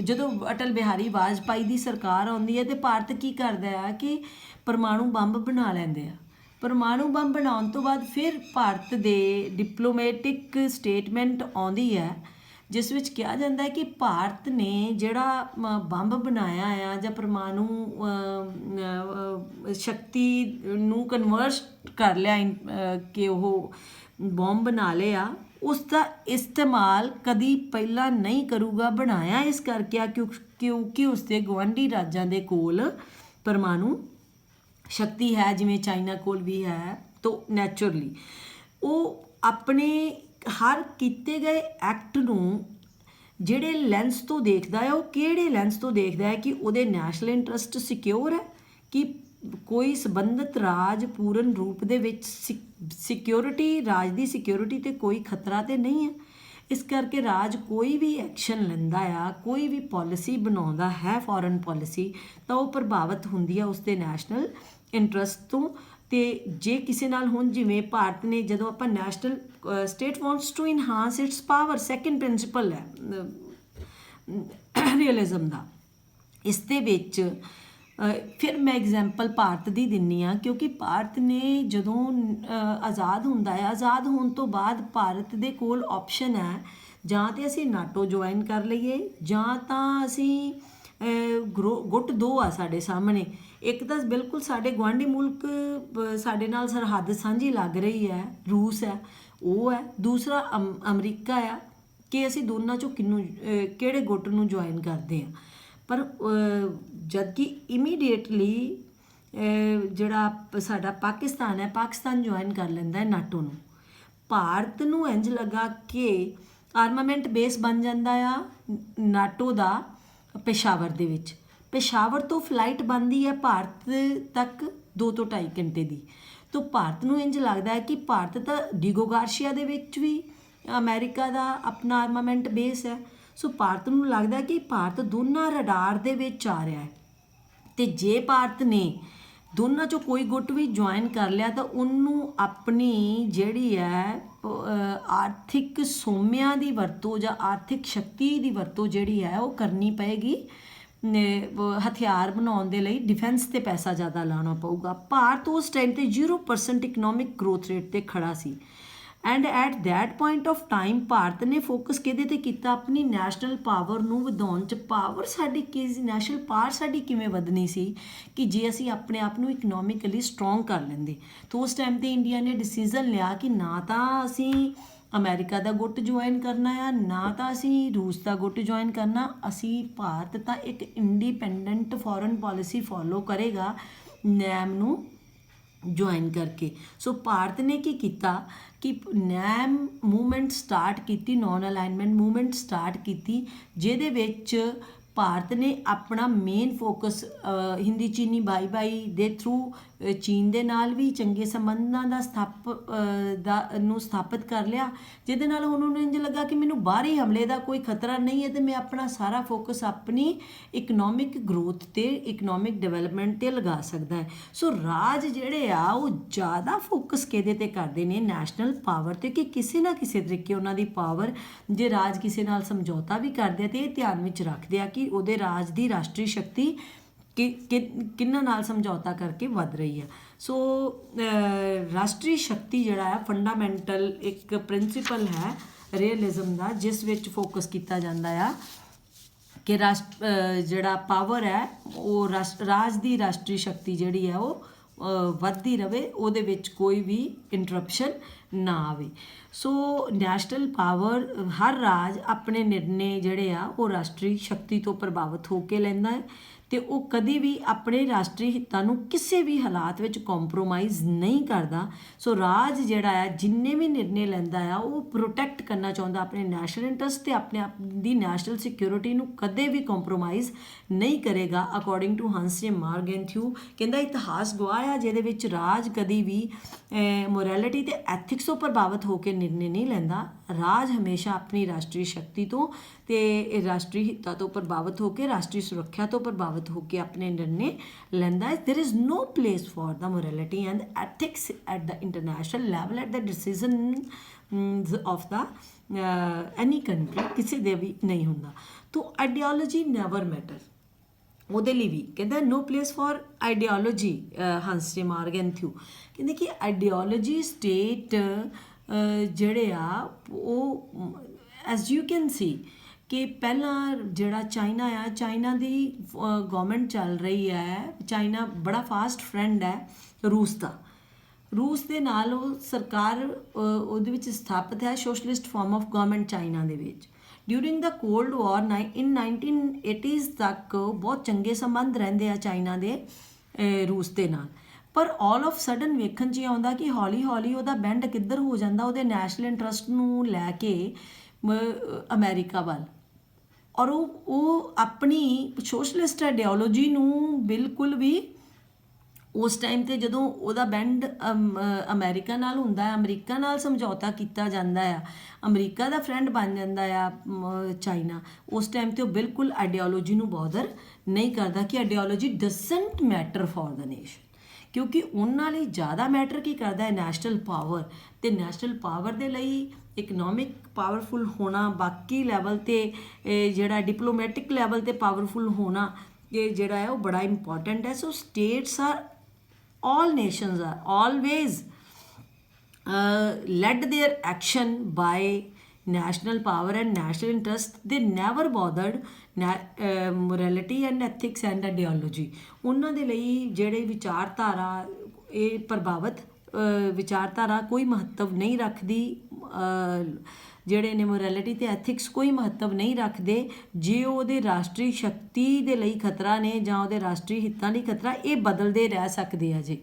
ਜਦੋਂ ਅਟਲ ਬਿਹਾਰੀ ਵਾਜਪਾਈ ਦੀ ਸਰਕਾਰ ਆਉਂਦੀ ਹੈ ਤੇ ਭਾਰਤ ਕੀ ਕਰਦਾ ਆ ਕਿ ਪਰਮਾਣੂ ਬੰਬ ਬਣਾ ਲੈਂਦੇ ਆ। ਪਰਮਾਣੂ ਬੰਬ ਬਣਾਉਣ ਤੋਂ ਬਾਅਦ ਫਿਰ ਭਾਰਤ ਦੇ ਡਿਪਲੋਮੈਟਿਕ ਸਟੇਟਮੈਂਟ ਆਉਂਦੀ ਹੈ ਜਿਸ ਵਿੱਚ ਕਿਹਾ ਜਾਂਦਾ ਹੈ ਕਿ ਭਾਰਤ ਨੇ ਜਿਹੜਾ ਬੰਬ ਬਣਾਇਆ ਆ ਜਾਂ ਪਰਮਾਣੂ ਸ਼ਕਤੀ ਨੂੰ ਕਨਵਰਟ ਕਰ ਲਿਆ ਕਿ ਉਹ ਬੰਬ ਬਣਾ ਲਿਆ, ਉਸ ਦਾ ਇਸਤੇਮਾਲ ਕਦੀ ਪਹਿਲਾਂ ਨਹੀਂ ਕਰੂਗਾ। ਬਣਾਇਆ ਇਸ ਕਰਕੇ ਆ ਕਿਉਂਕਿ ਉਸ ਦੇ ਗੁਆਂਢੀ ਰਾਜਾਂ ਦੇ ਕੋਲ ਪਰਮਾਣੂ ਸ਼ਕਤੀ ਹੈ, ਜਿਵੇਂ ਚਾਈਨਾ ਕੋਲ ਵੀ ਹੈ। ਤਾਂ ਨੈਚੁਰਲੀ ਉਹ ਆਪਣੇ ਹਰ ਕੀਤੇ ਗਏ ਐਕਟ ਨੂੰ ਜਿਹੜੇ ਲੈਂਸ ਤੋਂ ਦੇਖਦਾ ਹੈ, ਉਹ ਕਿਹੜੇ ਲੈਂਸ ਤੋਂ ਦੇਖਦਾ ਹੈ ਕਿ ਉਹਦੇ ਨੈਸ਼ਨਲ ਇੰਟਰਸਟ ਸਿਕਿਉਰ ਹੈ, ਕਿ ਕੋਈ ਸੰਬੰਧਿਤ ਰਾਜ ਪੂਰਨ ਰੂਪ ਦੇ ਵਿੱਚ ਸਿਕਿਉਰਿਟੀ, ਰਾਜ ਦੀ ਸਿਕਿਉਰਿਟੀ 'ਤੇ ਕੋਈ ਖਤਰਾ ਤਾਂ ਨਹੀਂ ਹੈ। ਇਸ ਕਰਕੇ ਰਾਜ ਕੋਈ ਵੀ ਐਕਸ਼ਨ ਲੈਂਦਾ ਆ, ਕੋਈ ਵੀ ਪਾਲਿਸੀ ਬਣਾਉਂਦਾ ਹੈ ਫੋਰਨ ਪਾਲਿਸੀ, ਤਾਂ ਉਹ ਪ੍ਰਭਾਵਿਤ ਹੁੰਦੀ ਹੈ ਉਸਦੇ ਨੈਸ਼ਨਲ ਇੰਟਰਸਟ ਤੋਂ। ਅਤੇ ਜੇ ਕਿਸੇ ਨਾਲ ਹੁਣ ਜਿਵੇਂ ਭਾਰਤ ਨੇ ਜਦੋਂ ਆਪਾਂ national state wants to enhance its power, second principle ਹੈ ਰੀਅਲਿਜ਼ਮ ਦਾ। ਇਸ ਦੇ ਵਿੱਚ ਫਿਰ ਮੈਂ ਐਗਜ਼ਾਮਪਲ ਭਾਰਤ ਦੀ ਦਿੰਦੀ ਹਾਂ, ਕਿਉਂਕਿ ਭਾਰਤ ਨੇ ਜਦੋਂ ਆਜ਼ਾਦ ਹੁੰਦਾ ਹੈ, ਆਜ਼ਾਦ ਹੋਣ ਤੋਂ ਬਾਅਦ ਭਾਰਤ ਦੇ ਕੋਲ ਆਪਸ਼ਨ ਹੈ ਜਾਂ ਤਾਂ ਅਸੀਂ ਨਾਟੋ ਜੁਆਇਨ ਕਰ ਲਈਏ ਜਾਂ ਤਾਂ ਅਸੀਂ ਗੁੱਟ ਦੋ ਆ ਸਾਡੇ ਸਾਹਮਣੇ। ਇੱਕ ਤਾਂ ਬਿਲਕੁਲ ਸਾਡੇ ਗੁਆਂਢੀ ਮੁਲਕ ਸਾਡੇ ਨਾਲ ਸਰਹੱਦ ਸਾਂਝੀ ਲੱਗ ਰਹੀ ਹੈ, ਰੂਸ ਹੈ, ਉਹ ਹੈ। ਦੂਸਰਾ ਅਮਰੀਕਾ ਆ ਕਿ ਅਸੀਂ ਦੋਨਾਂ 'ਚੋਂ ਕਿਹੜੇ ਗੁੱਟ ਨੂੰ ਜੁਆਇਨ ਕਰਦੇ ਹਾਂ। ਪਰ ਜਦਕਿ ਇਮੀਡੀਏਟਲੀ ਜਿਹੜਾ ਸਾਡਾ ਪਾਕਿਸਤਾਨ ਹੈ, ਪਾਕਿਸਤਾਨ ਜੁਆਇਨ ਕਰ ਲੈਂਦਾ ਹੈ ਨਾਟੋ ਨੂੰ। ਭਾਰਤ ਨੂੰ ਇੰਝ ਲੱਗਾ ਕਿ ਆਰਮਾਮੈਂਟ ਬੇਸ ਬਣ ਜਾਂਦਾ ਆ ਨਾਟੋ ਦਾ ਪੇਸ਼ਾਵਰ ਦੇ ਵਿੱਚ। ਪੇਸ਼ਾਵਰ ਤੋਂ ਫਲਾਈਟ ਬਣਦੀ ਹੈ ਭਾਰਤ ਤੱਕ 2 ਤੋਂ 2.5 ਘੰਟੇ ਦੀ। ਤਾਂ ਭਾਰਤ ਨੂੰ ਇੰਝ ਲੱਗਦਾ ਹੈ ਕਿ ਭਾਰਤ ਤਾਂ ਡੀਗੋ ਗਾਰਸ਼ੀਆ ਦੇ ਵਿੱਚ ਵੀ ਅਮਰੀਕਾ ਦਾ ਆਪਣਾ ਆਰਮਾਮੈਂਟ ਬੇਸ ਹੈ। ਸੋ ਭਾਰਤ ਨੂੰ ਲੱਗਦਾ ਕਿ ਭਾਰਤ ਦੋਨਾਂ ਰਡਾਰ ਦੇ ਵਿੱਚ ਆ ਰਿਹਾ ਹੈ, ਅਤੇ ਜੇ ਭਾਰਤ ਨੇ ਦੋਨਾਂ 'ਚੋਂ ਕੋਈ ਗੁੱਟ ਵੀ ਜੁਆਇਨ ਕਰ ਲਿਆ ਤਾਂ ਉਹਨੂੰ ਆਪਣੀ ਜਿਹੜੀ ਹੈ ਆਰਥਿਕ ਸੋਮਿਆਂ ਦੀ ਵਰਤੋਂ ਜਾਂ ਆਰਥਿਕ ਸ਼ਕਤੀ ਦੀ ਵਰਤੋਂ ਜਿਹੜੀ ਹੈ ਉਹ ਕਰਨੀ ਪਏਗੀ। ਹਥਿਆਰ ਬਣਾਉਣ ਦੇ ਲਈ ਡਿਫੈਂਸ 'ਤੇ ਪੈਸਾ ਜ਼ਿਆਦਾ ਲਾਉਣਾ ਪਊਗਾ। ਭਾਰਤ ਉਸ ਟਾਈਮ 'ਤੇ 0% ਇਕਨੋਮਿਕ ਗਰੋਥ ਰੇਟ 'ਤੇ ਖੜ੍ਹਾ ਸੀ। And at that point of time Bharat ਨੇ ਫੋਕਸ ਕਿਹਦੇ ਤੇ ਕੀਤਾ, ਆਪਣੀ ਨੈਸ਼ਨਲ ਪਾਵਰ ਨੂੰ ਵਧਾਉਣ 'ਚ। ਪਾਵਰ ਸਾਡੀ ਨੈਸ਼ਨਲ ਪਾਵਰ ਸਾਡੀ ਕਿਵੇਂ ਵਧਣੀ ਸੀ ਕਿ ਜੇ ਅਸੀਂ ਆਪਣੇ ਆਪ ਨੂੰ ਇਕਨੋਮਿਕਲੀ ਸਟਰੋਂਗ ਕਰ ਲੈਂਦੇ। ਤਾਂ ਉਸ ਟਾਈਮ ਤੇ ਇੰਡੀਆ ਨੇ ਡਿਸੀਜ਼ਨ ਲਿਆ ਕਿ ਨਾ ਤਾਂ ਅਸੀਂ ਅਮਰੀਕਾ ਦਾ ਗੁੱਟ ਜੁਆਇਨ ਕਰਨਾ ਆ, ਨਾ ਤਾਂ ਅਸੀਂ ਰੂਸ ਦਾ ਗੁੱਟ ਜੁਆਇਨ ਕਰਨਾ। ਅਸੀਂ ਭਾਰਤ ਤਾਂ ਇੱਕ ਇੰਡੀਪੈਂਡੈਂਟ ਫੋਰਨ ਪਾਲਿਸੀ ਫੋਲੋ ਕਰੇਗਾ ਨੈਮ ਨੂੰ ਜੁਆਇਨ ਕਰਕੇ। ਸੋ ਭਾਰਤ ਨੇ ਕੀ ਕੀਤਾ ਕਿ ਨੈਮ ਮੂਵਮੈਂਟ ਸਟਾਰਟ ਕੀਤੀ, ਨੌਨ ਅਲਾਈਨਮੈਂਟ ਮੂਵਮੈਂਟ ਸਟਾਰਟ ਕੀਤੀ, ਜਿਹਦੇ ਵਿੱਚ ਭਾਰਤ ਨੇ ਆਪਣਾ ਮੇਨ ਫੋਕਸ ਹਿੰਦੀ ਚੀਨੀ ਬਾਈ ਦੇ ਥਰੂ ਚੀਨ ਦੇ ਨਾਲ ਵੀ ਚੰਗੇ ਸੰਬੰਧਾਂ ਦਾ ਸਥਾਪਿਤ ਕਰ ਲਿਆ, ਜਿਹਦੇ ਨਾਲ ਹੁਣ ਉਹਨੂੰ ਇੰਝ ਲੱਗਾ ਕਿ ਮੈਨੂੰ ਬਾਹਰੀ ਹਮਲੇ ਦਾ ਕੋਈ ਖਤਰਾ ਨਹੀਂ ਹੈ ਅਤੇ ਮੈਂ ਆਪਣਾ ਸਾਰਾ ਫੋਕਸ ਆਪਣੀ ਇਕਨੋਮਿਕ ਗਰੋਥ ਤੇ ਇਕਨੋਮਿਕ ਡਿਵੈਲਪਮੈਂਟ 'ਤੇ ਲਗਾ ਸਕਦਾ ਹੈ। ਸੋ ਰਾਜ ਜਿਹੜੇ ਆ ਉਹ ਜ਼ਿਆਦਾ ਫੋਕਸ ਕਿਹਦੇ 'ਤੇ ਕਰਦੇ ਨੇ, ਨੈਸ਼ਨਲ ਪਾਵਰ 'ਤੇ, ਕਿ ਕਿਸੇ ਨਾ ਕਿਸੇ ਤਰੀਕੇ ਉਹਨਾਂ ਦੀ ਪਾਵਰ, ਜੇ ਰਾਜ ਕਿਸੇ ਨਾਲ ਸਮਝੌਤਾ ਵੀ ਕਰਦੇ ਆ ਤਾਂ ਇਹ ਧਿਆਨ ਵਿੱਚ ਰੱਖਦੇ ਆ ਕਿ ਉਹਦੇ ਰਾਜ ਦੀ ਰਾਸ਼ਟਰੀ ਸ਼ਕਤੀ ਕਿਹਨਾਂ ਨਾਲ ਸਮਝੌਤਾ ਕਰਕੇ ਵੱਧ ਰਹੀ ਆ। ਸੋ ਰਾਸ਼ਟਰੀ ਸ਼ਕਤੀ ਜਿਹੜਾ ਹੈ ਫੰਡਾਮੈਂਟਲ ਇੱਕ ਪ੍ਰਿੰਸੀਪਲ ਹੈ ਰੀਅਲਿਜ਼ਮ ਦਾ, ਜਿਸ ਵਿੱਚ ਫੋਕਸ ਕੀਤਾ ਜਾਂਦਾ ਆ ਕਿ ਜਿਹੜਾ ਪਾਵਰ ਹੈ ਉਹ ਰਾਜ ਦੀ ਰਾਸ਼ਟਰੀ ਸ਼ਕਤੀ ਜਿਹੜੀ ਹੈ ਉਹ ਵੱਧਦੀ ਰਹੇ, ਉਹਦੇ ਵਿੱਚ ਕੋਈ ਵੀ ਇੰਟਰਪਸ਼ਨ ਨਾ ਆਵੇ। ਸੋ ਨੈਸ਼ਨਲ ਪਾਵਰ, ਹਰ ਰਾਜ ਆਪਣੇ ਨਿਰਣੇ ਜਿਹੜੇ ਆ ਉਹ ਰਾਸ਼ਟਰੀ ਸ਼ਕਤੀ ਤੋਂ ਪ੍ਰਭਾਵਿਤ ਹੋ ਕੇ ਲੈਂਦਾ ਹੈ ਅਤੇ ਉਹ ਕਦੀ ਵੀ ਆਪਣੇ ਰਾਸ਼ਟਰੀ ਹਿੱਤਾਂ ਨੂੰ ਕਿਸੇ ਵੀ ਹਾਲਾਤ ਵਿੱਚ ਕੰਪਰੋਮਾਈਜ਼ ਨਹੀਂ ਕਰਦਾ। ਸੋ ਰਾਜ ਜਿਹੜਾ ਹੈ ਜਿੰਨੇ ਵੀ ਨਿਰਣੇ ਲੈਂਦਾ ਆ ਉਹ ਪ੍ਰੋਟੈਕਟ ਕਰਨਾ ਚਾਹੁੰਦਾ ਆਪਣੇ ਨੈਸ਼ਨਲ ਇੰਟਰਸਟ ਅਤੇ ਆਪਣੇ ਆਪ ਦੀ ਨੈਸ਼ਨਲ ਸਿਕਿਉਰਿਟੀ ਨੂੰ ਕਦੇ ਵੀ ਕੰਪਰੋਮਾਈਜ਼ ਨਹੀਂ ਕਰੇਗਾ। ਅਕੋਰਡਿੰਗ ਟੂ ਹੰਸ ਜੇ ਮਾਰਗੈਂਥਿਊ ਕਹਿੰਦਾ ਇਤਿਹਾਸ ਗਵਾਹ ਆ ਜਿਹਦੇ ਵਿੱਚ ਰਾਜ ਕਦੀ ਵੀ ਮੋਰੈਲਿਟੀ ਅਤੇ ਐਥਿਕਸ ਤੋਂ ਪ੍ਰਭਾਵਿਤ ਹੋ ਕੇ ਨਿਰਣੇ ਨਹੀਂ ਲੈਂਦਾ। ਰਾਜ ਹਮੇਸ਼ਾ ਆਪਣੀ ਰਾਸ਼ਟਰੀ ਸ਼ਕਤੀ ਤੋਂ ਅਤੇ ਰਾਸ਼ਟਰੀ ਹਿੱਤਾਂ ਤੋਂ ਪ੍ਰਭਾਵਿਤ ਹੋ ਕੇ, ਰਾਸ਼ਟਰੀ ਸੁਰੱਖਿਆ ਤੋਂ ਪ੍ਰਭਾਵਿਤ ਹੋ ਕੇ ਆਪਣੇ ਨਿਰਣੇ ਲੈਂਦਾ ਹੈ। There is no place for the morality and ethics at the international level at the decision of the any country, ਕਿਸੇ ਦੇ ਵੀ ਨਹੀਂ ਹੁੰਦਾ। ਤੋ ਆਈਡੀਓਲੋਜੀ ਨੈਵਰ ਮੈਟਰ, ਉਹਦੇ ਲਈ ਵੀ ਕਹਿੰਦਾ ਨੋ ਪਲੇਸ ਫॉर ਆਈਡੀਓਲੋਜੀ। ਹੰਸ ਜੇ ਮਾਰਗੈਂਥਿਊ ਕਹਿੰਦੇ ਕਿ ਆਈਡੀਓਲੋਜੀ ਸਟੇਟ ਜਿਹੜੇ ਆ ਉਹ ਐਜ਼ ਯੂ ਕੈਨ ਸੀ ਕਿ ਪਹਿਲਾਂ ਜਿਹੜਾ ਚਾਈਨਾ ਆ, ਚਾਈਨਾ ਦੀ ਗੌਰਮੈਂਟ ਚੱਲ ਰਹੀ ਹੈ, ਚਾਈਨਾ ਬੜਾ ਫਾਸਟ ਫਰੈਂਡ ਹੈ ਰੂਸ ਦਾ। ਰੂਸ ਦੇ ਨਾਲ ਉਹ ਸਰਕਾਰ ਉਹਦੇ ਵਿੱਚ ਸਥਾਪਿਤ ਹੈ socialist farm of government China ਦੇ ਵਿੱਚ। ਡਿਊਰਿੰਗ ਦਾ ਕੋਲਡ ਵਾਰ ਇਨ 1980s ਤੱਕ ਬਹੁਤ ਚੰਗੇ ਸੰਬੰਧ ਰਹਿੰਦੇ ਆ ਚਾਈਨਾ ਦੇ ਰੂਸ ਦੇ ਨਾਲ, ਪਰ ਆਲ ਆਫ ਸਡਨ ਵੇਖਣ 'ਚ ਆਉਂਦਾ ਕਿ ਹੌਲੀ ਹੌਲੀ ਉਹਦਾ ਬੈਂਡ ਕਿੱਧਰ ਹੋ ਜਾਂਦਾ, ਉਹਦੇ ਨੈਸ਼ਨਲ ਇੰਟਰਸਟ ਨੂੰ ਲੈ ਕੇ ਅਮਰੀਕਾ ਵੱਲ, ਔਰ ਉਹ ਆਪਣੀ ਸੋਸ਼ਲਿਸਟ ਆਈਡੀਓਲੋਜੀ ਨੂੰ ਬਿਲਕੁਲ ਵੀ ਉਸ ਟਾਈਮ 'ਤੇ ਜਦੋਂ ਉਹਦਾ ਬੈਂਡ ਅਮਰੀਕਾ ਨਾਲ ਹੁੰਦਾ ਹੈ, ਅਮਰੀਕਾ ਨਾਲ ਸਮਝੌਤਾ ਕੀਤਾ ਜਾਂਦਾ ਆ, ਅਮਰੀਕਾ ਦਾ ਫਰੈਂਡ ਬਣ ਜਾਂਦਾ ਆ ਚਾਈਨਾ, ਉਸ ਟਾਈਮ 'ਤੇ ਉਹ ਬਿਲਕੁਲ ਆਈਡੀਓਲੋਜੀ ਨੂੰ ਬੋਦਰ ਨਹੀਂ ਕਰਦਾ ਕਿ ideology doesn't matter for the nation, ਕਿਉਂਕਿ ਉਹਨਾਂ ਲਈ ਜ਼ਿਆਦਾ ਮੈਟਰ ਕੀ ਕਰਦਾ ਹੈ ਨੈਸ਼ਨਲ ਪਾਵਰ। ਅਤੇ ਨੈਸ਼ਨਲ ਪਾਵਰ ਦੇ ਲਈ ਇਕਨੋਮਿਕ ਪਾਵਰਫੁਲ ਹੋਣਾ, ਬਾਕੀ ਲੈਵਲ 'ਤੇ ਜਿਹੜਾ ਡਿਪਲੋਮੈਟਿਕ ਲੈਵਲ 'ਤੇ ਪਾਵਰਫੁਲ ਹੋਣਾ, ਇਹ ਜਿਹੜਾ ਹੈ ਉਹ ਬੜਾ ਇੰਪੋਰਟੈਂਟ ਹੈ। So states are all nations are always led their action by national power and national interest. They never bothered morality and ethics and ideology. ਉਹਨਾਂ ਦੇ ਲਈ ਜਿਹੜੇ ਵਿਚਾਰਧਾਰਾ ਇਹ ਪ੍ਰਭਾਵਿਤ ਵਿਚਾਰਧਾਰਾ ਕੋਈ ਮਹੱਤਵ ਨਹੀਂ ਰੱਖਦੀ, ਜਿਹੜੇ ਨੇ ਮੋਰੈਲਿਟੀ ਅਤੇ ਐਥਿਕਸ ਕੋਈ ਮਹੱਤਵ ਨਹੀਂ ਰੱਖਦੇ। ਜੇ ਉਹਦੇ ਰਾਸ਼ਟਰੀ ਸ਼ਕਤੀ ਦੇ ਲਈ ਖਤਰਾ ਨੇ ਜਾਂ ਉਹਦੇ ਰਾਸ਼ਟਰੀ ਹਿੱਤਾਂ ਲਈ ਖਤਰਾ, ਇਹ ਬਦਲਦੇ ਰਹਿ ਸਕਦੇ ਆ ਜੀ,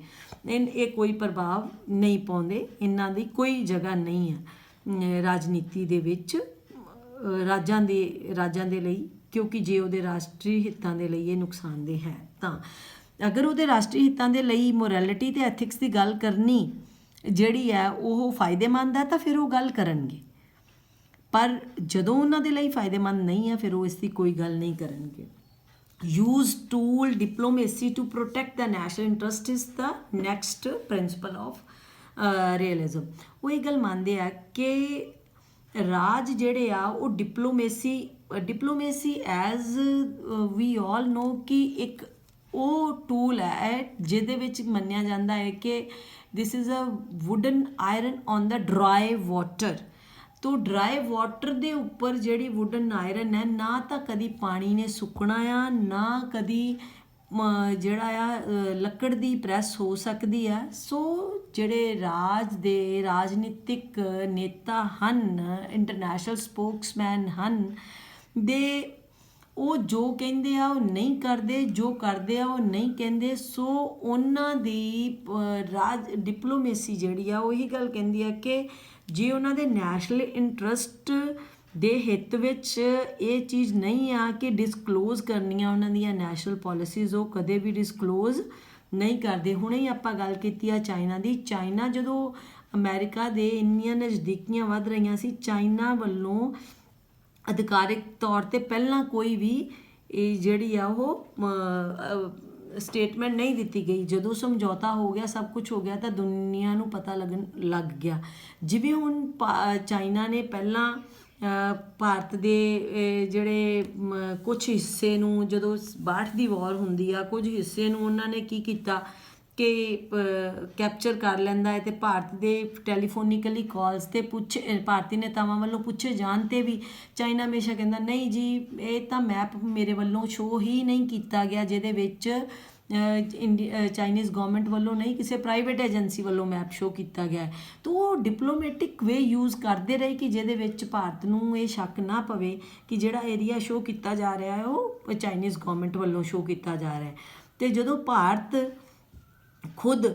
ਇਹ ਕੋਈ ਪ੍ਰਭਾਵ ਨਹੀਂ ਪਾਉਂਦੇ, ਇਹਨਾਂ ਦੀ ਕੋਈ ਜਗ੍ਹਾ ਨਹੀਂ ਹੈ ਰਾਜਨੀਤੀ ਦੇ ਵਿੱਚ ਰਾਜਾਂ ਦੇ ਲਈ, ਕਿਉਂਕਿ ਜੇ ਉਹਦੇ ਰਾਸ਼ਟਰੀ ਹਿੱਤਾਂ ਦੇ ਲਈ ਇਹ ਨੁਕਸਾਨਦੇਹ ਹੈ ਤਾਂ। ਅਗਰ ਉਹਦੇ ਰਾਸ਼ਟਰੀ ਹਿੱਤਾਂ ਦੇ ਲਈ ਮੋਰੈਲਿਟੀ ਅਤੇ ਐਥਿਕਸ ਦੀ ਗੱਲ ਕਰਨੀ ਜਿਹੜੀ ਹੈ ਉਹ ਫਾਇਦੇਮੰਦ ਹੈ ਤਾਂ ਫਿਰ ਉਹ ਗੱਲ ਕਰਨਗੇ, ਪਰ ਜਦੋਂ ਉਹਨਾਂ ਦੇ ਲਈ ਫਾਇਦੇਮੰਦ ਨਹੀਂ ਹੈ ਫਿਰ ਉਹ ਇਸ ਦੀ ਕੋਈ ਗੱਲ ਨਹੀਂ ਕਰਨਗੇ। use tool diplomacy to protect the national interest is the next principle of realism। ਉਹ ਇਹ ਗੱਲ ਮੰਨਦੇ ਆ ਕਿ ਰਾਜ ਜਿਹੜੇ ਆ ਉਹ ਡਿਪਲੋਮੇਸੀ ਐਜ਼ ਵੀ ਆਲ ਨੋ ਕਿ ਇੱਕ ਉਹ ਟੂਲ ਹੈ ਜਿਹਦੇ ਵਿੱਚ ਮੰਨਿਆ ਜਾਂਦਾ ਹੈ ਕਿ this is a wooden iron on the dry water. तो ड्राई वाटर ਦੇ ਉੱਪਰ ਜਿਹੜੀ ਵੁਡਨ ਆਇਰਨ ਹੈ ਨਾ ਤਾਂ ਕਦੀ ਪਾਣੀ ਨੇ ਸੁੱਕਣਾ ਆ ਨਾ ਕਦੀ ਜਿਹੜਾ ਆ ਲੱਕੜ ਦੀ ਪ੍ਰੈਸ ਹੋ ਸਕਦੀ ਆ। ਸੋ ਜਿਹੜੇ ਰਾਜ ਦੇ ਰਾਜਨੀਤਿਕ ਨੇਤਾ ਹਨ, ਇੰਟਰਨੈਸ਼ਨਲ ਸਪੋਕਸਮੈਨ ਹਨ ਦੇ, ਉਹ ਜੋ ਕਹਿੰਦੇ ਆ ਉਹ ਨਹੀਂ ਕਰਦੇ, ਜੋ ਕਰਦੇ ਆ ਉਹ ਨਹੀਂ ਕਹਿੰਦੇ। ਸੋ ਉਹਨਾਂ ਦੀ ਰਾਜ ਡਿਪਲੋਮੇਸੀ ਜਿਹੜੀ ਆ ਉਹ ਇਹੀ ਗੱਲ ਕਹਿੰਦੀ ਆ ਕਿ ਜੇ ਉਹਨਾਂ ਦੇ ਨੈਸ਼ਨਲ ਇੰਟਰਸਟ ਦੇ ਹਿੱਤ ਵਿੱਚ ਇਹ ਚੀਜ਼ ਨਹੀਂ ਆ ਕਿ ਡਿਸਕਲੋਜ਼ ਕਰਨੀਆਂ ਉਹਨਾਂ ਦੀਆਂ ਨੈਸ਼ਨਲ ਪੋਲਿਸੀਜ਼, ਉਹ ਕਦੇ ਵੀ ਡਿਸਕਲੋਜ਼ ਨਹੀਂ ਕਰਦੇ। ਹੁਣੇ ਹੀ ਆਪਾਂ ਗੱਲ ਕੀਤੀ ਆ ਚਾਈਨਾ ਦੀ। ਚਾਈਨਾ ਜਦੋਂ ਅਮਰੀਕਾ ਦੇ ਇੰਨੀਆਂ ਨਜ਼ਦੀਕੀਆਂ ਵੱਧ ਰਹੀਆਂ ਸੀ, ਚਾਈਨਾ ਵੱਲੋਂ ਅਧਿਕਾਰਿਕ ਤੌਰ 'ਤੇ ਪਹਿਲਾਂ ਕੋਈ ਵੀ ਇਹ ਜਿਹੜੀ ਆ ਉਹ ਸਟੇਟਮੈਂਟ ਨਹੀਂ ਦਿੱਤੀ ਗਈ। ਜਦੋਂ ਸਮਝੌਤਾ ਹੋ ਗਿਆ, ਸਭ ਕੁਝ ਹੋ ਗਿਆ, ਤਾਂ ਦੁਨੀਆ ਨੂੰ ਪਤਾ ਲੱਗ ਗਿਆ। ਜਿਵੇਂ ਹੁਣ ਚਾਈਨਾ ਨੇ ਪਹਿਲਾਂ ਭਾਰਤ ਦੇ ਜਿਹੜੇ ਕੁਝ ਹਿੱਸੇ ਨੂੰ, ਜਦੋਂ 62 ਦੀ ਵਾਰ ਹੁੰਦੀ ਆ, ਕੁਝ ਹਿੱਸੇ ਨੂੰ ਉਹਨਾਂ ਨੇ ਕੀ ਕੀਤਾ ਕਿ ਕੈਪਚਰ ਕਰ ਲੈਂਦਾ ਹੈ, ਅਤੇ ਭਾਰਤ ਦੇ ਟੈਲੀਫੋਨਿਕਲੀ ਕਾਲਸ 'ਤੇ ਭਾਰਤੀ ਨੇਤਾਵਾਂ ਵੱਲੋਂ ਪੁੱਛੇ ਜਾਣ 'ਤੇ ਵੀ ਚਾਈਨਾ ਹਮੇਸ਼ਾ ਕਹਿੰਦਾ ਨਹੀਂ ਜੀ, ਇਹ ਤਾਂ ਮੈਪ ਮੇਰੇ ਵੱਲੋਂ ਸ਼ੋਅ ਹੀ ਨਹੀਂ ਕੀਤਾ ਗਿਆ, ਜਿਹਦੇ ਵਿੱਚ ਚਾਈਨੀਜ਼ ਗਵਰਨਮੈਂਟ ਵੱਲੋਂ ਨਹੀਂ, ਕਿਸੇ ਪ੍ਰਾਈਵੇਟ ਏਜੰਸੀ ਵੱਲੋਂ ਮੈਪ ਸ਼ੋਅ ਕੀਤਾ ਗਿਆ। ਤਾਂ ਉਹ ਡਿਪਲੋਮੈਟਿਕ ਵੇ ਯੂਜ਼ ਕਰਦੇ ਰਹੇ ਕਿ ਜਿਹਦੇ ਵਿੱਚ ਭਾਰਤ ਨੂੰ ਇਹ ਸ਼ੱਕ ਨਾ ਪਵੇ ਕਿ ਜਿਹੜਾ ਏਰੀਆ ਸ਼ੋਅ ਕੀਤਾ ਜਾ ਰਿਹਾ ਹੈ ਉਹ ਚਾਈਨੀਜ਼ ਗਵਰਨਮੈਂਟ ਵੱਲੋਂ ਸ਼ੋਅ ਕੀਤਾ ਜਾ ਰਿਹਾ ਹੈ। ਅਤੇ ਜਦੋਂ ਭਾਰਤ ਖੁਦ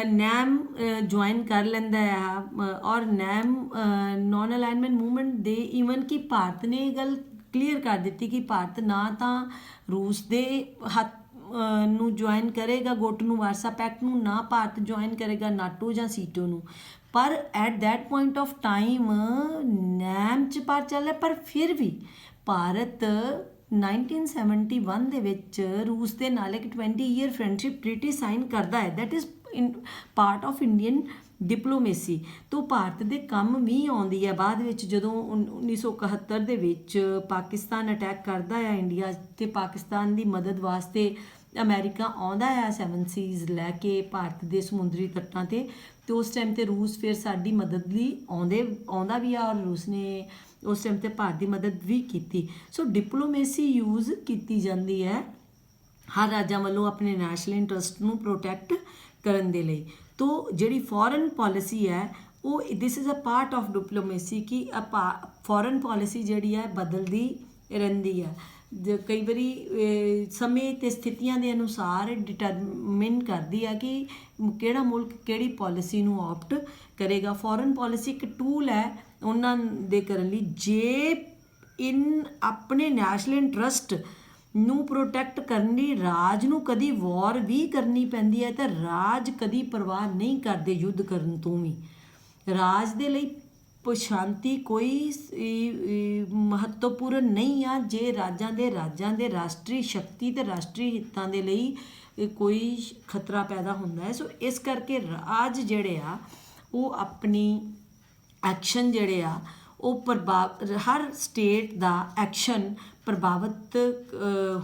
ਨੈਮ ਜੁਆਇਨ ਕਰ ਲੈਂਦਾ ਆ, ਔਰ ਨੈਮ ਨੋਨ ਅਲਾਈਨਮੈਂਟ ਮੂਵਮੈਂਟ ਦੇ ਈਵਨ ਕਿ ਭਾਰਤ ਨੇ ਇਹ ਗੱਲ ਕਲੀਅਰ ਕਰ ਦਿੱਤੀ ਕਿ ਭਾਰਤ ਨਾ ਤਾਂ ਰੂਸ ਦੇ ਹੱਥ ਨੂੰ ਜੁਆਇਨ ਕਰੇਗਾ ਗੋਟਨੂ ਵਾਰਸਾ ਪੈਕਟ ਨੂੰ, ਨਾ ਭਾਰਤ ਜੁਆਇਨ ਕਰੇਗਾ ਨਾਟੋ ਜਾਂ ਸੀਟੋ ਨੂੰ। ਪਰ at that point of time ਨੈਮ 'ਚ ਪਾਰ ਚੱਲ ਰਿਹਾ, ਪਰ ਫਿਰ ਵੀ ਭਾਰਤ 1971 ਦੇ ਵਿੱਚ ਰੂਸ ਦੇ ਨਾਲ ਇੱਕ 20 ਈਅਰ ਫਰੈਂਡਸ਼ਿਪ ਟ੍ਰੀਟੀ ਸਾਈਨ ਕਰਦਾ ਹੈ। That is part of Indian diplomacy. ਤੋਂ ਭਾਰਤ ਦੇ ਕੰਮ ਵੀ ਆਉਂਦੀ ਹੈ ਬਾਅਦ ਵਿੱਚ, ਜਦੋਂ 1971 ਦੇ ਵਿੱਚ ਪਾਕਿਸਤਾਨ ਅਟੈਕ ਕਰਦਾ ਹੈ ਇੰਡੀਆ 'ਤੇ, ਪਾਕਿਸਤਾਨ ਦੀ ਮਦਦ ਵਾਸਤੇ ਅਮਰੀਕਾ ਆਉਂਦਾ ਹੈ 7 ਸੀਜ਼ ਲੈ ਕੇ ਭਾਰਤ ਦੇ ਸਮੁੰਦਰੀ ਤੱਟਾਂ 'ਤੇ। ਅਤੇ ਉਸ ਟਾਈਮ 'ਤੇ ਰੂਸ ਫਿਰ ਸਾਡੀ ਮਦਦ ਲਈ ਆਉਂਦਾ ਵੀ ਆ, ਔਰ ਰੂਸ ਨੇ ਉਸ ਟਾਈਮ 'ਤੇ ਭਾਰਤ ਦੀ ਮਦਦ ਵੀ ਕੀਤੀ। ਸੋ ਡਿਪਲੋਮੇਸੀ ਯੂਜ਼ ਕੀਤੀ ਜਾਂਦੀ ਹੈ ਹਰ ਰਾਜਾਂ ਵੱਲੋਂ ਆਪਣੇ ਨੈਸ਼ਨਲ ਇੰਟਰਸਟ ਨੂੰ ਪ੍ਰੋਟੈਕਟ ਕਰਨ ਦੇ ਲਈ। ਤੋ ਜਿਹੜੀ ਫੋਰਨ ਪੋਲਿਸੀ ਹੈ ਉਹ this is a part of diplomacy ਕਿ ਫੋਰਨ ਪੋਲਿਸੀ ਜਿਹੜੀ ਹੈ ਬਦਲਦੀ ਰਹਿੰਦੀ ਹੈ। ਕਈ ਵਾਰੀ ਸਮੇਂ ਅਤੇ ਸਥਿਤੀਆਂ ਦੇ ਅਨੁਸਾਰ ਡਿਟਰਮਿਨ ਕਰਦੀ ਹੈ ਕਿ ਕਿਹੜਾ ਮੁਲਕ ਕਿਹੜੀ ਪੋਲਿਸੀ ਨੂੰ ਆਪਟ ਕਰੇਗਾ। ਫੋਰਨ ਪੋਲਿਸੀ ਇੱਕ ਟੂਲ ਹੈ ਉਹਨਾਂ ਦੇ ਕਰਨ ਲਈ। ਜੇ ਆਪਣੇ ਨੈਸ਼ਨਲ ਇੰਟਰਸਟ ਨੂੰ ਪ੍ਰੋਟੈਕਟ ਕਰਨ ਲਈ ਰਾਜ ਨੂੰ ਕਦੀ ਵਾਰ ਵੀ ਕਰਨੀ ਪੈਂਦੀ ਹੈ ਤਾਂ ਰਾਜ ਕਦੀ ਪਰਵਾਹ ਨਹੀਂ ਕਰਦੇ ਯੁੱਧ ਕਰਨ ਤੋਂ ਵੀ। ਰਾਜ ਦੇ ਲਈ ਸ਼ਾਂਤੀ ਕੋਈ ਮਹੱਤਵਪੂਰਨ ਨਹੀਂ ਆ ਜੇ ਰਾਜਾਂ ਦੇ ਰਾਸ਼ਟਰੀ ਸ਼ਕਤੀ ਅਤੇ ਰਾਸ਼ਟਰੀ ਹਿੱਤਾਂ ਦੇ ਲਈ ਕੋਈ ਖਤਰਾ ਪੈਦਾ ਹੁੰਦਾ ਹੈ। ਸੋ ਇਸ ਕਰਕੇ ਰਾਜ ਜਿਹੜੇ ਆ ਉਹ ਆਪਣੀ ਐਕਸ਼ਨ ਜਿਹੜੇ ਆ ਉਹ ਹਰ ਸਟੇਟ ਦਾ ਐਕਸ਼ਨ ਪ੍ਰਭਾਵਿਤ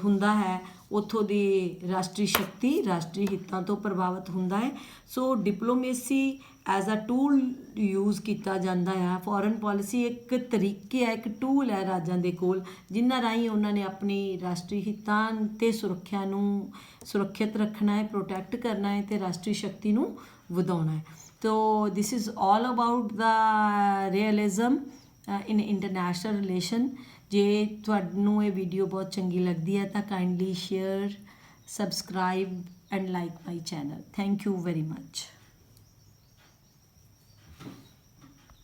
ਹੁੰਦਾ ਹੈ, ਉੱਥੋਂ ਦੀ ਰਾਸ਼ਟਰੀ ਸ਼ਕਤੀ ਰਾਸ਼ਟਰੀ ਹਿੱਤਾਂ ਤੋਂ ਪ੍ਰਭਾਵਿਤ ਹੁੰਦਾ ਹੈ। So diplomacy as a tool use ਕੀਤਾ ਜਾਂਦਾ ਹੈ। ਫੋਰਨ ਪੋਲਿਸੀ ਇੱਕ ਤਰੀਕੇ ਹੈ, ਇੱਕ ਟੂਲ ਹੈ ਰਾਜਾਂ ਦੇ ਕੋਲ, ਜਿਨ੍ਹਾਂ ਰਾਹੀਂ ਉਹਨਾਂ ਨੇ ਆਪਣੀ ਰਾਸ਼ਟਰੀ ਹਿੱਤਾਂ ਅਤੇ ਸੁਰੱਖਿਆ ਨੂੰ ਸੁਰੱਖਿਅਤ ਰੱਖਣਾ ਹੈ, ਪ੍ਰੋਟੈਕਟ ਕਰਨਾ ਹੈ ਅਤੇ ਰਾਸ਼ਟਰੀ ਸ਼ਕਤੀ ਨੂੰ ਵਧਾਉਣਾ ਹੈ। ਤੋ this is all about the realism in international relation. ਜੇ ਤੁਹਾਨੂੰ ਇਹ ਵੀਡੀਓ ਬਹੁਤ ਚੰਗੀ ਲੱਗਦੀ ਹੈ ਤਾਂ kindly share, subscribe and like my channel. Thank you very much.